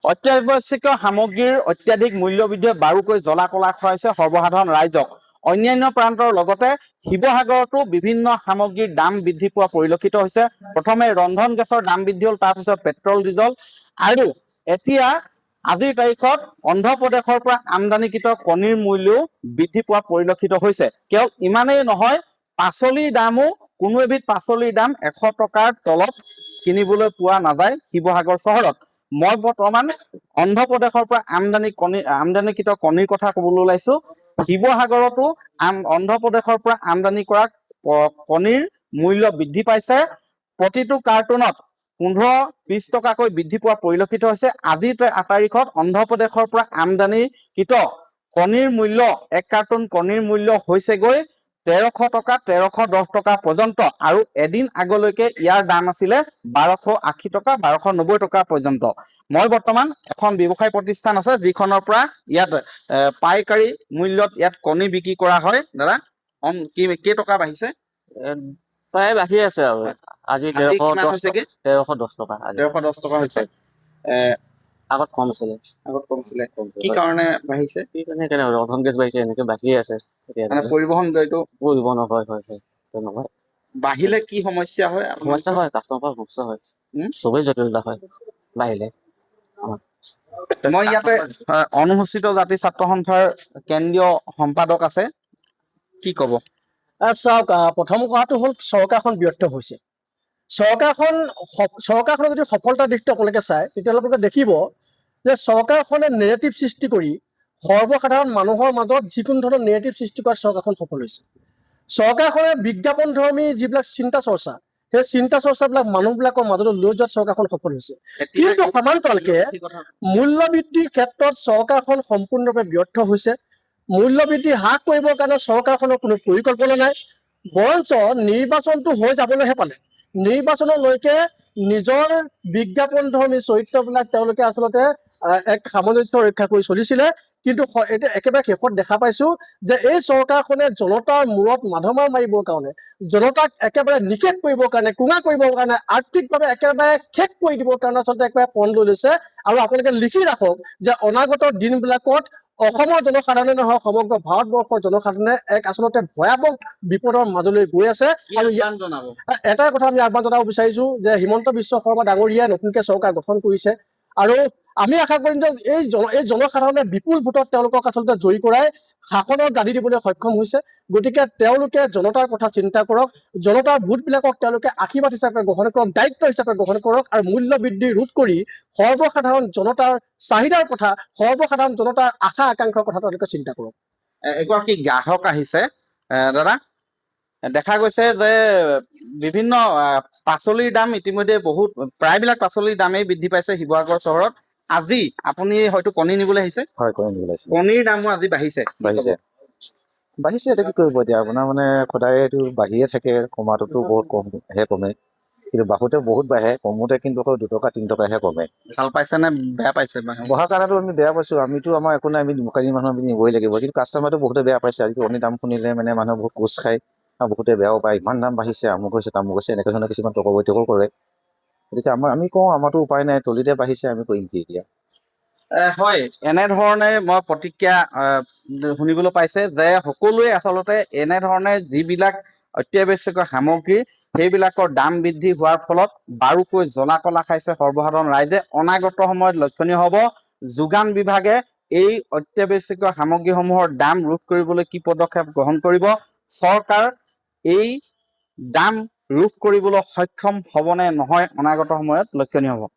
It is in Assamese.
অত্যাৱশ্যকীয় সামগ্ৰীৰ অত্যাধিক মূল্যবৃদ্ধিয়ে বাৰুকৈ জ্বলা কলা খুৱাইছে সৰ্বসাধাৰণ ৰাইজক। অন্যান্য প্ৰান্তৰ লগতে শিৱসাগৰতো বিভিন্ন সামগ্ৰীৰ দাম বৃদ্ধি পোৱা পৰিলক্ষিত হৈছে। প্ৰথমে ৰন্ধন গেছৰ দাম বৃদ্ধি হ'ল, তাৰপিছত পেট্ৰল ডিজেল, আৰু এতিয়া আজিৰ তাৰিখত অন্ধ্ৰপ্ৰদেশৰ পৰা আমদানিকৃত কণীৰ মূল্যও বৃদ্ধি পোৱা পৰিলক্ষিত হৈছে। কেৱল ইমানেই নহয়, পাচলিৰ দামো কোনো এবিধ পাচলিৰ দাম 100 টকাৰ তলত কিনিবলৈ পোৱা নাযায় শিৱসাগৰ চহৰত। মই বৰ্তমান অন্ধ্ৰপ্ৰদেশৰ পৰা আমদানিকৃত কণীৰ কথা ক'বলৈ ওলাইছো। শিৱসাগৰতো অন্ধ্ৰপ্ৰদেশৰ পৰা আমদানি কৰা কণীৰ মূল্য বৃদ্ধি পাইছে। প্ৰতিটো কাৰ্টুনত 15-20 টকাকৈ বৃদ্ধি পোৱা পৰিলক্ষিত হৈছে। আজিৰ তাৰিখত অন্ধ্ৰপ্ৰদেশৰ পৰা আমদানিকৃত কণীৰ মূল্য, এক কাৰ্টুন কণীৰ মূল্য হৈছেগৈ 1300 টকা, 1310 টকা পৰ্যন্ত, আৰু এদিন আগলৈকে ইয়াৰ দাম আছিলে 1280 টকা, 1290 টকা পৰ্যন্ত। মই বৰ্তমান এখন ব্যৱসায় প্ৰতিষ্ঠান আছে যিখনৰ পৰা ইয়াত পাইকাৰী মূল্যত ইয়াত কণী বিক্ৰী কৰা হয়। দাদা, কেই টকা বাঢ়িছে? প্ৰায় বাঢ়ি আছে আৰু আজি 1310 টকা, 1310 টকা হৈছে। আগত কম আছিলে। কি কাৰণে বাঢ়িছে? ৰন্ধন গেছ বাঢ়িছে, এনেকে বাঢ়িয়ে আছে। পৰিবহন হয় তেনেকুৱা বাঢ়িলে কি সমস্যা হয়? সমস্যা হয়, কাষ্টমাৰ সমস্যা হয়, চবেই জটিলতা হয় বাঢ়িলে। মই ইয়াতে অনুসূচিত জাতি ছাত্ৰ সন্থাৰ কেন্দ্ৰীয় সম্পাদক আছে, কি ক'ব? চাওক, প্ৰথম কথাটো হ'ল চৰকাৰখন ব্যৰ্থ হৈছে। চৰকাৰখনৰ যদি সফলতাৰ দিশটো আপোনালোকে চায়, তেতিয়াহ'লে আপোনালোকে দেখিব যে চৰকাৰখনে নেৰেটিভ সৃষ্টি কৰি সৰ্বসাধাৰণ মানুহৰ মাজত যিকোনো ধৰণৰ নেৰেটিভ সৃষ্টি কৰাত চৰকাৰখন সফল হৈছে। চৰকাৰখনে বিজ্ঞাপনধৰ্মী যিবিলাক চিন্তা চৰ্চা, সেই চিন্তা চৰ্চাবিলাক মানুহবিলাকৰ মাজলৈ লৈ যোৱাত চৰকাৰখন সফল হৈছে। কিন্তু সমান্তৰালকে মূল্য বৃদ্ধিৰ ক্ষেত্ৰত চৰকাৰখন সম্পূৰ্ণৰূপে ব্যৰ্থ হৈছে। মূল্য বৃদ্ধি হ্ৰাস কৰিবৰ কাৰণে চৰকাৰখনৰ কোনো পৰিকল্পনা নাই, বৰঞ্চ নিৰ্বাচনটো হৈ যাবলৈহে পালে। নিৰ্বাচনলৈকে নিজৰ বিজ্ঞাপনধৰ্মী চৰিত্ৰবিলাক তেওঁলোকে আচলতে এক সামঞ্জস্য ৰক্ষা কৰি চলিছিলে। কিন্তু এতিয়া একেবাৰে শেষত দেখা পাইছো যে এই চৰকাৰখনে জনতাৰ মূৰত মাধমাৰ মাৰিবৰ কাৰণে, জনতাক একেবাৰে নিষেধ কৰিবৰ কাৰণে, কোঙা কৰিবৰ কাৰণে, আৰ্থিকভাৱে একেবাৰে শেষ কৰি দিবৰ কাৰণে আচলতে একেবাৰে পণ লৈ লৈছে। আৰু আপোনালোকে লিখি ৰাখক যে অনাগত দিনবিলাকত অসমৰ জনসাধাৰণে নহয়, সমগ্ৰ ভাৰতবৰ্ষৰ জনসাধাৰণে এক আচলতে ভয়াৱহ বিপদৰ মাজলৈ গৈ আছে। আৰু এটাই কথা আমি আহ্বান জনাব বিচাৰিছো যে হিমন্ত বিশ্ব শৰ্মা ডাঙৰীয়াই নতুনকৈ চৰকাৰ গঠন কৰিছে, আৰু আমি আশা কৰিম যে এই জনসাধাৰণে বিপুল ভোটত তেওঁলোকক আচলতে জয়ী কৰাই শাসনৰ গাদী দিবলৈ সক্ষম হৈছে। গতিকে তেওঁলোকে জনতাৰ কথা চিন্তা কৰক, জনতাৰ ভোটবিলাকক তেওঁলোকে আশীৰ্বাদ হিচাপে গ্ৰহণ কৰক, দায়িত্ব হিচাপে গ্ৰহণ কৰক, আৰু মূল্য বৃদ্ধি ৰোধ কৰি সৰ্বসাধাৰণ জনতাৰ চাহিদাৰ কথা, সৰ্বসাধাৰণ জনতাৰ আশা আকাংক্ষাৰ কথা তেওঁলোকে চিন্তা কৰক। এগৰাকী গ্ৰাহক আহিছে। দাদা, দেখা গৈছে যে বিভিন্ন পাচলিৰ দাম ইতিমধ্যে প্ৰায়বিলাক পাচলিৰ দামেই বৃদ্ধি পাইছে শিৱসাগৰ চহৰত। আজি আপুনি হয়তো কণী নিবলৈ আহিছে? হয়, কণী নিবলৈ আহিছে। কণীৰ দামো আজি বাঢ়িছে। এতিয়া কি কৰিব, এতিয়া আপোনাৰ মানে সদায় এইটো বাঢ়িয়ে থাকে, কমাটোতো বহুত কমহে কমে, কিন্তু বাঢ়োতে বহুত বাঢ়ে, কমোতে কিন্তু 2 টকা 3 টকাহে কমে। ভাল পাইছে নে বেয়া পাইছে? বঢ়া কাৰণেতো আমি বেয়া পাইছো, আমিতো আমাৰ একো নাই, আমি দোকানী মানুহ আমি নিবই লাগিব, কিন্তু কাষ্টমাৰটো বহুতে বেয়া পাইছে। আজি কণীৰ দাম শুনিলে মানে মানুহে বহুত কোচ খায়, আৰু বহুতে বেয়াও পায়, ইমান দাম বাঢ়িছে, আমুক হৈছে তামুক হৈছে, এনেকুৱা ধৰণৰ কিছুমান তৰ্ক-বৈঠকো কৰে। গতিকে আমি কওঁ আমাৰতো উপায় নাই, তলিতে বাঢ়িছে, আমি কৰিম কি এতিয়া? হয়, এনেধৰণে মই প্ৰতিক্ৰিয়া শুনিবলৈ পাইছে যে সকলোৱে আচলতে এনেধৰণে যিবিলাক অত্যাৱশ্যকীয় সামগ্ৰী সেইবিলাকৰ দাম বৃদ্ধি হোৱাৰ ফলত বাৰুকৈ জ্বলা কলা খাইছে সৰ্বসাধাৰণ ৰাইজে। অনাগত সময়ত লক্ষণীয় হ'ব যোগান বিভাগে এই অত্যাৱশ্যকীয় সামগ্ৰীসমূহৰ দাম ৰোধ কৰিবলৈ কি পদক্ষেপ গ্ৰহণ কৰিব। চৰকাৰ এই দাম ৰোধ কৰিবলৈ সক্ষম হ'বনে নহয় অনাগত সময়ত লক্ষণীয় হ'ব।